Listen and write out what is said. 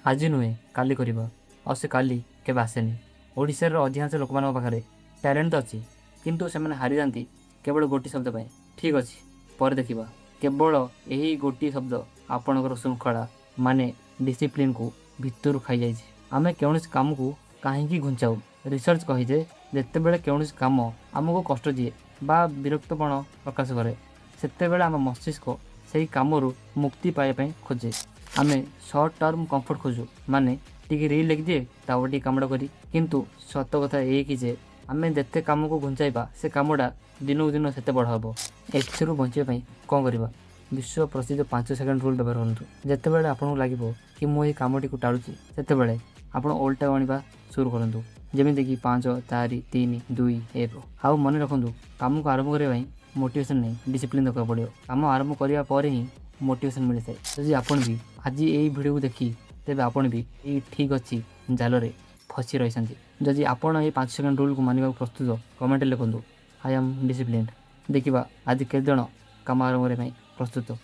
आज नुहे काली करिबा और से काली केबे आसेनी। ओडिशार अधिकांश लोक मान पाखे टैलेंट तो अच्छी किंतु से हारी जाती केवल गोटी शब्द पाए। ठीक अच्छे पर देखा केवल यही गोटी शब्द आपणकर श्रृंखला माने डिसिप्लिन को भितर खाई जाए। आम कौन काम को कहीं घुंचाऊ रिसर्च कहीजे जिते बड़े कौन काम आमको कष्ट दिए बा विरक्तपण प्रकाश करे सेते बेले आम मस्तिष्क से कामरू मुक्ति पाइबा खोजे। आम सर्ट टर्म कंफर्ट खोजु माने टी रील लिख दिए तापर टी कामटा करी किंतु सत कथा ये कि जे आम जिते कम को घुंचाइबा से कमटा दिनक दिन से बड़ हम। एथरू बचाई कौन करवा विश्व प्रसिद्ध 5 सेकेंड रूल व्यवहार करूँ। जिते बड़े आपको लगे कि मुझे कमटी को टाड़ूची से आप ओल्टा गणवा शुरू करूँ जमीक 5 4 3 2 1 आउ मन रखु कम को आरंभ करने मोटिवेशन नहीं डिसिप्लिन दरकार पड़ो। कम आरंभ करने पर ही मोटिवेशन मिल जाए। जदि आपन भी आज यही वीडियो को देखी तेज आपन भी ये ठीक अच्छी जाल में फसी रही। जदि आपड़ ये 5 सेकेंड रूल को मानवा प्रस्तुत कमेंट लिखुँ आई एम डिसिप्लिन। देखा आज केत जन कम आरंभ करने प्रस्तुत।